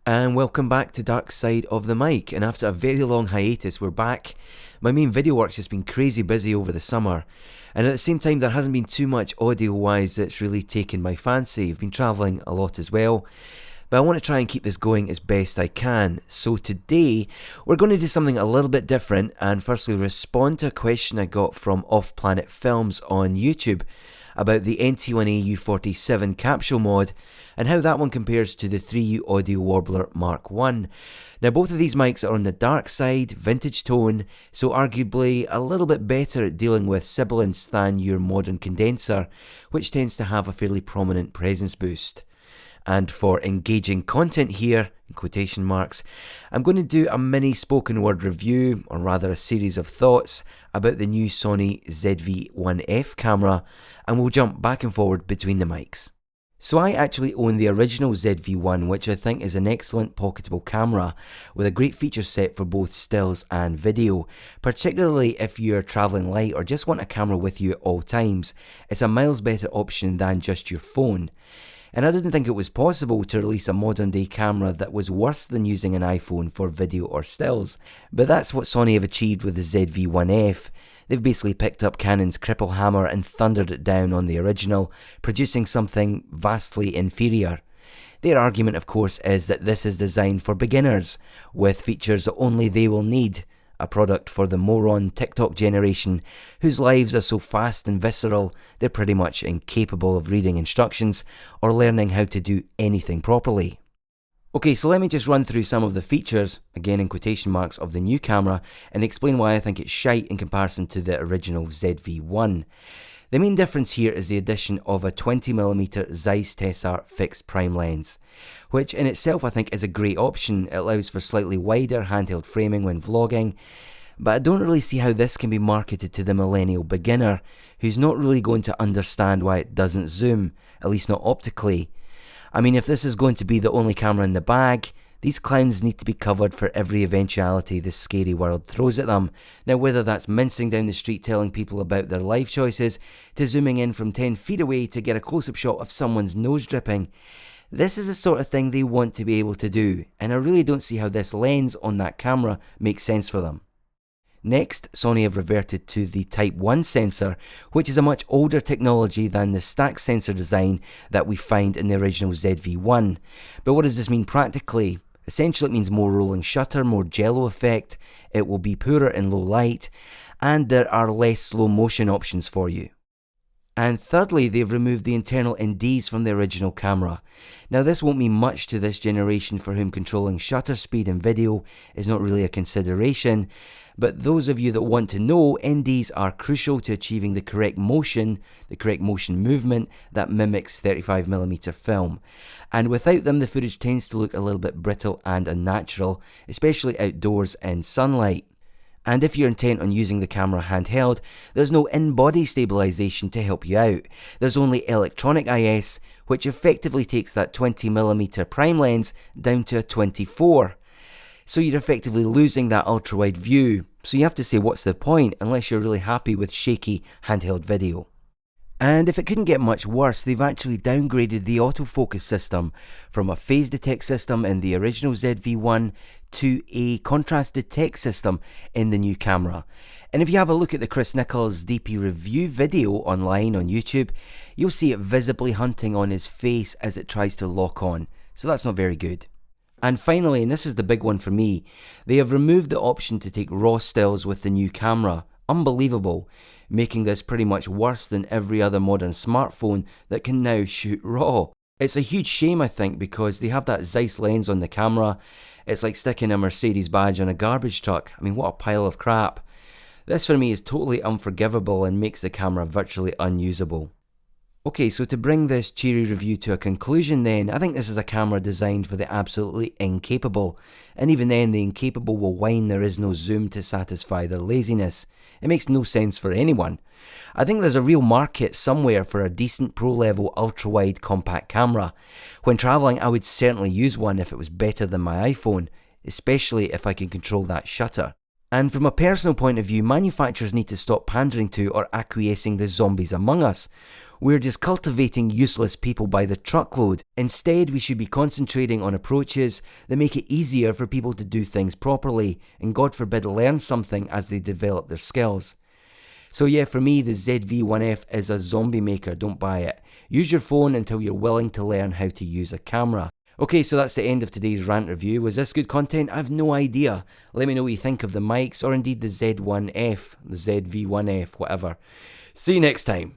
And welcome back to Dark Side of the Mic, and after a very long hiatus we're back. My main video work's just been crazy busy over the summer, and at the same time there hasn't been too much audio wise that's really taken my fancy. I've been travelling a lot as well, but I want to try and keep this going as best I can. So today we're going to do something a little bit different, and firstly respond to a question I got from Off Planet Films on YouTube about the NT1A U47 Capsule Mod and how that one compares to the 3U Audio Warbler MK1. Now both of these mics are on the dark side, vintage tone, so arguably a little bit better at dealing with sibilants than your modern condenser, which tends to have a fairly prominent presence boost. And for engaging content here, in quotation marks, I'm going to do a mini spoken word review, or rather a series of thoughts, about the new Sony ZV-1F camera, and we'll jump back and forward between the mics. So I actually own the original ZV-1, which I think is an excellent pocketable camera with a great feature set for both stills and video, particularly if you're travelling light or just want a camera with you at all times. It's a miles better option than just your phone. And I didn't think it was possible to release a modern day camera that was worse than using an iPhone for video or stills. But that's what Sony have achieved with the ZV-1F. They've basically picked up Canon's Cripplehammer and thundered it down on the original, producing something vastly inferior. Their argument, of course, is that this is designed for beginners, with features that only they will need. A product for the moron TikTok generation, whose lives are so fast and visceral they're pretty much incapable of reading instructions or learning how to do anything properly. Okay, so let me just run through some of the features, again in quotation marks, of the new camera and explain why I think it's shite in comparison to the original ZV-1. The main difference here is the addition of a 20mm Zeiss Tessar fixed prime lens, which in itself I think is a great option. It allows for slightly wider handheld framing when vlogging, but I don't really see how this can be marketed to the millennial beginner who's not really going to understand why it doesn't zoom, at least not optically. I mean, if this is going to be the only camera in the bag, these clowns need to be covered for every eventuality this scary world throws at them. Now whether that's mincing down the street telling people about their life choices, to zooming in from 10 feet away to get a close-up shot of someone's nose dripping, this is the sort of thing they want to be able to do, and I really don't see how this lens on that camera makes sense for them. Next, Sony have reverted to the Type 1 sensor, which is a much older technology than the stack sensor design that we find in the original ZV-1. But what does this mean practically? Essentially it means more rolling shutter, more jello effect, it will be poorer in low light, and there are less slow motion options for you. And thirdly, they've removed the internal NDs from the original camera. Now this won't mean much to this generation for whom controlling shutter speed in video is not really a consideration, but those of you that want to know, NDs are crucial to achieving the correct motion movement that mimics 35mm film. And without them the footage tends to look a little bit brittle and unnatural, especially outdoors in sunlight. And if you're intent on using the camera handheld, there's no in-body stabilisation to help you out. There's only electronic IS, which effectively takes that 20mm prime lens down to a 24. So you're effectively losing that ultra-wide view. So you have to say, what's the point, unless you're really happy with shaky handheld video. And if it couldn't get much worse, they've actually downgraded the autofocus system from a phase detect system in the original ZV-1 to a contrast detect system in the new camera. And if you have a look at the Chris Nichols DP review video online on YouTube, you'll see it visibly hunting on his face as it tries to lock on. So that's not very good. And finally, and this is the big one for me, they have removed the option to take raw stills with the new camera. Unbelievable, making this pretty much worse than every other modern smartphone that can now shoot RAW. It's a huge shame, I think, because they have that Zeiss lens on the camera. It's like sticking a Mercedes badge on a garbage truck. I mean, what a pile of crap. This for me is totally unforgivable and makes the camera virtually unusable. Okay, so to bring this cheery review to a conclusion then, I think this is a camera designed for the absolutely incapable, and even then the incapable will whine there is no zoom to satisfy their laziness. It makes no sense for anyone. I think there's a real market somewhere for a decent pro-level ultra-wide compact camera. When travelling I would certainly use one if it was better than my iPhone, especially if I can control that shutter. And from a personal point of view, manufacturers need to stop pandering to or acquiescing the zombies among us. We're just cultivating useless people by the truckload. Instead, we should be concentrating on approaches that make it easier for people to do things properly, and God forbid learn something as they develop their skills. So yeah, for me, the ZV-1F is a zombie maker, don't buy it. Use your phone until you're willing to learn how to use a camera. Okay, so that's the end of today's rant review. Was this good content? I've no idea. Let me know what you think of the mics, or indeed the Z1F, the ZV-1F, whatever. See you next time.